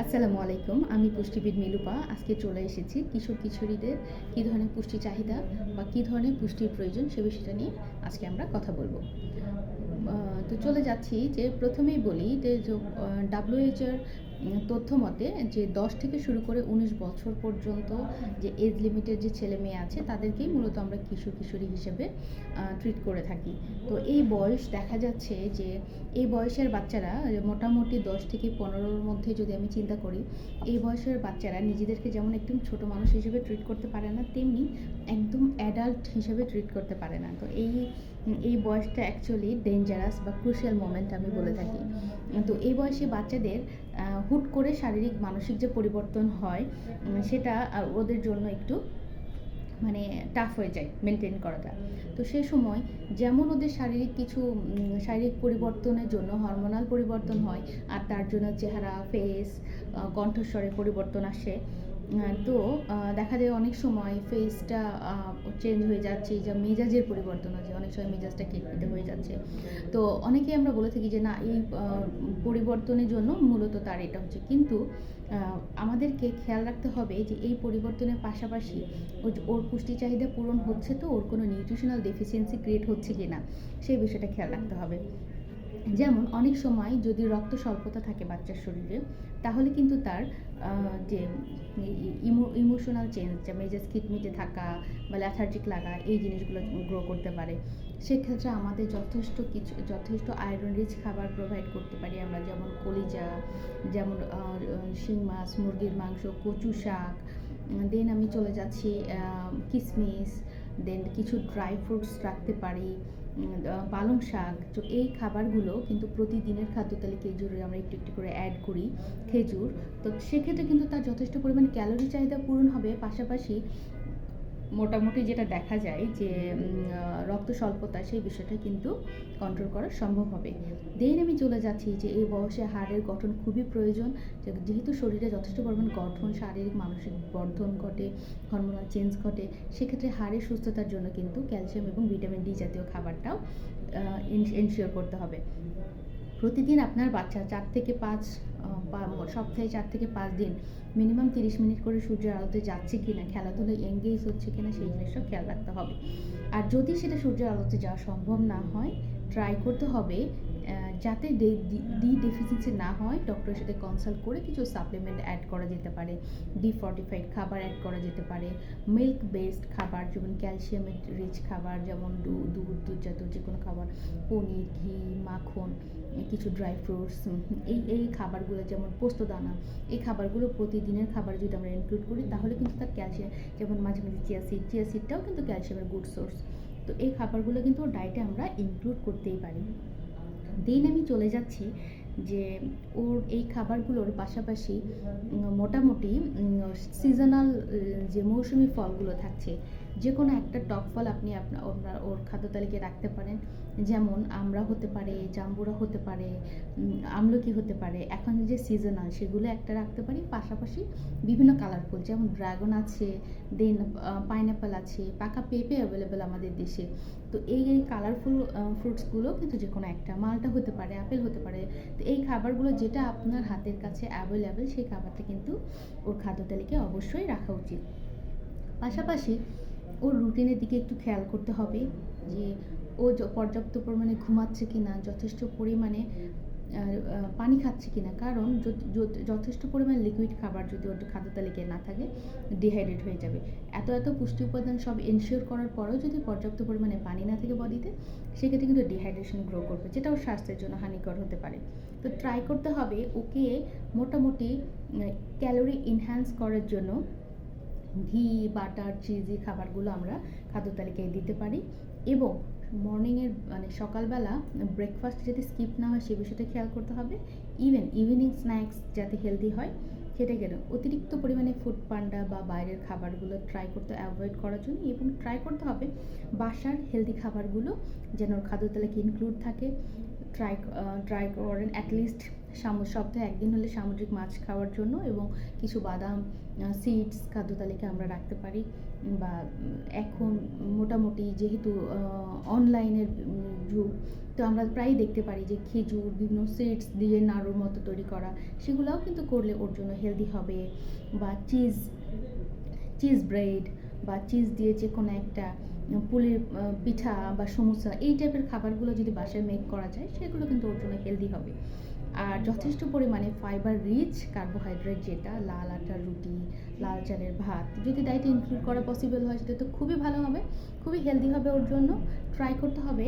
আসসালামু আলাইকুম, আমি পুষ্টিবিদ মিলুপা। আজকে চলে এসেছি কিশোর কিশোরীদের কী ধরনের পুষ্টি চাহিদা বা কী ধরনের পুষ্টির প্রয়োজন সে বিষয়টা নিয়ে আজকে আমরা কথা বলবো। তো চলে যাচ্ছি যে প্রথমেই বলি যে WHO-এর তথ্য মতে যে 10 থেকে শুরু করে 19 বছর পর্যন্ত যে এজ লিমিটের যে ছেলে মেয়ে আছে তাদেরকেই মূলত আমরা কিশোর কিশোরী হিসেবে ট্রিট করে থাকি। তো এই বয়স দেখা যাচ্ছে যে এই বয়সের বাচ্চারা মোটামুটি 10 থেকে 15-র মধ্যে যদি আমি চিন্তা করি, এই বয়সের বাচ্চারা নিজেদেরকে যেমন একদম ছোট মানুষ হিসেবে ট্রিট করতে পারে না, তেমনি একদম অ্যাডাল্ট হিসেবে ট্রিট করতে পারে না। তো এই বয়সটা অ্যাকচুয়ালি ডেঞ্জারাস বা ক্রুশিয়াল মোমেন্ট আমি বলে থাকি। তো এই বয়সী বাচ্চাদের হুট করে শারীরিক মানসিক যে পরিবর্তন হয় সেটা ওদের জন্য একটু মানে টাফ হয়ে যায় মেনটেন করাটা। তো সে সময় যেমন ওদের শারীরিক পরিবর্তনের জন্য হরমোনাল পরিবর্তন হয়, আর তার জন্য চেহারা, ফেস, কণ্ঠস্বরে পরিবর্তন আসে। তো দেখা যায় অনেক সময় ফেসটা চেঞ্জ হয়ে যাচ্ছে, যা মেজাজের পরিবর্তন হচ্ছে, অনেক সময় মেজাজটা খিটখিটে হয়ে যাচ্ছে। তো অনেকেই আমরা বলে থাকি যে না, এই পরিবর্তনের জন্য মূলত তার এটা হচ্ছে, কিন্তু আমাদেরকে খেয়াল রাখতে হবে যে এই পরিবর্তনের পাশাপাশি ওর পুষ্টি চাহিদা পূরণ হচ্ছে, তো ওর কোনো নিউট্রিশনাল ডেফিসিয়েন্সি ক্রিয়েট হচ্ছে কি না সেই বিষয়টা খেয়াল রাখতে হবে। যেমন অনেক সময় যদি রক্ত স্বল্পতা থাকে বাচ্চার শরীরে, তাহলে কিন্তু তার যে ইমোশনাল চেঞ্জ, যা মেজাজ খিটমিটে থাকা বা ল্যাথার্জিক লাগা, এই জিনিসগুলো গ্রো করতে পারে। সেক্ষেত্রে আমাদের যথেষ্ট আয়রন রিচ খাবার প্রোভাইড করতে পারি আমরা, যেমন কলিজা, যেমন শিং মাছ, মুরগির মাংস, কচু শাক। দেন আমি চলে যাচ্ছি কিশমিশ, দেন কিছু ড্রাই ফ্রুটস রাখতে পারি, পালং শাক। তো এই খাবারগুলো কিন্তু প্রতিদিনের খাদ্য তালিকায় জুড়ে আমরা একটু একটু করে অ্যাড করি, খেজুর। তো সেক্ষেত্রে কিন্তু তার যথেষ্ট পরিমাণে ক্যালোরি চাহিদা পূরণ হবে, পাশাপাশি মোটামুটি যেটা দেখা যায় যে রক্ত স্বল্পতা, সেই বিষয়টা কিন্তু কন্ট্রোল করা সম্ভব হবে। দেন আমি চলে যাচ্ছি যে এই বয়সে হাড়ের গঠন খুবই প্রয়োজন, যেহেতু শরীরে যথেষ্ট পরিমাণ গঠন, শারীরিক মানসিক বর্ধন ঘটে, হরমোনাল চেঞ্জ ঘটে। সেক্ষেত্রে হাড়ের সুস্থতার জন্য কিন্তু ক্যালসিয়াম এবং ভিটামিন ডি জাতীয় খাবারটাও এনশিওর করতে হবে। প্রতিদিন আপনার বাচ্চা 4 থেকে 5 সপ্তাহে 4 থেকে 5 দিন মিনিমাম 30 মিনিট করে সূর্যের আলোতে যাচ্ছে কিনা, খেলাধুলায় এঙ্গেজ হচ্ছে কিনা, সেই জিনিসটা খেয়াল রাখতে হবে। আর যদি সেটা সূর্যের আলোতে যাওয়া সম্ভব না হয়, ট্রাই করতে হবে যাতে ডি ডেফিসিয়েন্সি না হয়, ডক্টরের সাথে কনসাল্ট করে কিছু সাপ্লিমেন্ট অ্যাড করা যেতে পারে, ডি-ফর্টিফাইড খাবার অ্যাড করা যেতে পারে, মিল্ক বেসড খাবার যেমন ক্যালসিয়ামের রিচ খাবার, যেমন দুধ জাতীয় যে কোনো খাবার, পনির, ঘি, মাখন, কিছু ড্রাই ফ্রুটস, এই খাবারগুলো যেমন পোস্তদানা, এই খাবারগুলো প্রতিদিনের খাবার যদি আমরা ইনক্লুড করি, তাহলে কিন্তু তার ক্যালসিয়াম, যেমন মাঝে মাঝে চিয়া সিডটাও কিন্তু ক্যালসিয়ামের গুড সোর্স। তো এই খাবারগুলো কিন্তু ডায়েটে আমরা ইনক্লুড করতেই পারি। দেন আমি চলে যাচ্ছি যে ওর এই খাবারগুলোর পাশাপাশি মোটামুটি সিজনাল যে মৌসুমি ফলগুলো থাকছে, যে কোনো একটা টক ফল আপনি আপনার ওর খাদ্য তালিকায় রাখতে পারেন। যেমন আমড়া হতে পারে, জাম্বুরা হতে পারে, আমলকি হতে পারে। এখন যে সিজনাল সেগুলো একটা রাখতে পারি, পাশাপাশি বিভিন্ন কালারফুল যেমন ড্রাগন আছে, দেন পাইনঅ্যাপেল আছে, পাকা পেঁপে অ্যাভেলেবেল আমাদের দেশে। তো এই কালারফুল ফ্রুটসগুলো কিন্তু যে কোনো একটা, মালটা হতে পারে, আপেল হতে পারে। তো এই খাবারগুলো যেটা আপনার হাতের কাছে অ্যাভেলেবেল, সেই খাবারটা কিন্তু ওর খাদ্য তালিকায় অবশ্যই রাখা উচিত। পাশাপাশি ওর রুটিনের দিকে একটু খেয়াল করতে হবে যে ও পর্যাপ্ত পরিমাণে ঘুমাচ্ছে কিনা, যথেষ্ট পরিমাণে পানি খাচ্ছে কিনা, কারণ যথেষ্ট পরিমাণে লিকুইড খাবার যদি ওর খাদ্য তালিকায় না থাকে, ডিহাইড্রেট হয়ে যাবে। এত পুষ্টি উপাদান সব এনশিওর করার পরেও যদি পর্যাপ্ত পরিমাণে পানি না থাকে বডিতে, সেক্ষেত্রে কিন্তু ডিহাইড্রেশন গ্রো করবে, যেটা ওর স্বাস্থ্যের জন্য হানিকর হতে পারে। তো ট্রাই করতে হবে ওকে মোটামুটি ক্যালোরি এনহ্যান্স করার জন্য ঘি, বাটার, চিজি খাবারগুলো আমরা খাদ্য তালিকায় দিতে পারি, এবং মর্নিংয়ের মানে সকালবেলা ব্রেকফাস্ট যাতে স্কিপ না হয় সে বিষয়টা খেয়াল করতে হবে। ইভিনিং স্ন্যাক্স যাতে হেলদি হয় সেটা গেল। অতিরিক্ত পরিমাণে ফুড পান্ডা বা বাইরের খাবারগুলো ট্রাই করতে অ্যাভয়েড করার জন্য, এবং ট্রাই করতে হবে বাসার হেলদি খাবারগুলো যেন ওর খাদ্য তালিকায় ইনক্লুড থাকে। ট্রাই করেন অ্যাটলিস্ট সপ্তাহে একদিন হলে সামুদ্রিক মাছ খাওয়ার জন্য, এবং কিছু বাদাম, সিডস খাদ্য তালিকায় আমরা রাখতে পারি। বা এখন মোটামুটি যেহেতু অনলাইনের যুগ, তো আমরা প্রায়ই দেখতে পারি যে খেজুর বিভিন্ন সিডস দিয়ে নাড়ুর মতো তৈরি করা, সেগুলোও কিন্তু করলে ওর জন্য হেলদি হবে। বা চিজ ব্রেড বা চিজ দিয়ে যে কোনো একটা পুলির পিঠা বা সমোসা, এই টাইপের খাবারগুলো যদি বাসায় মেক করা যায়, সেগুলো কিন্তু ওর জন্য হেলদি হবে। আর যথেষ্ট পরিমাণে ফাইবার রিচ কার্বোহাইড্রেট, যেটা লাল আটার রুটি, লাল চালের ভাত যদি ডায়েটে ইনক্লুড করা পসিবল হয়, সেটা তো খুবই ভালো হবে, খুবই হেলদি হবে ওর জন্য। ট্রাই করতে হবে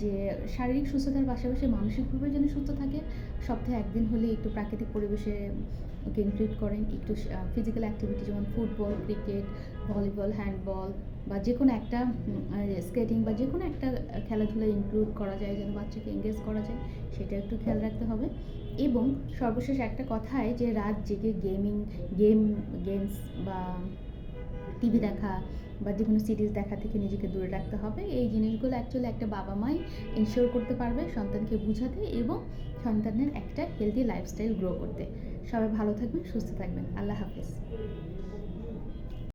যে শারীরিক সুস্থতার পাশাপাশি মানসিকভাবে যেন সুস্থ থাকে। সপ্তাহে একদিন হলে একটু প্রাকৃতিক পরিবেশে ওকে ইনক্লুড করেন, একটু ফিজিক্যাল অ্যাক্টিভিটি যেমন ফুটবল, ক্রিকেট, ভলিবল, হ্যান্ডবল বা যে কোনো একটা স্কেটিং বা যে কোনো একটা খেলাধুলা ইনক্লুড করা যায়, যেন বাচ্চাকে এঙ্গেজ করা যায়, সেটা একটু খেয়াল রাখতে হবে। এবং সর্বশেষ একটা কথায়, যে রাত জেগে গেমস বা টিভি দেখা বা যে কোনো সিরিজ দেখা থেকে নিজেকে দূরে রাখতে হবে। এই জিনিসগুলো অ্যাকচুয়ালি একটা বাবা মাই এনশিওর করতে পারবে সন্তানকে বুঝাতে এবং সন্তানের একটা হেলদি লাইফস্টাইল গ্রো করতে। সবাই ভালো থাকবেন, সুস্থ থাকবেন। আল্লাহ হাফেজ।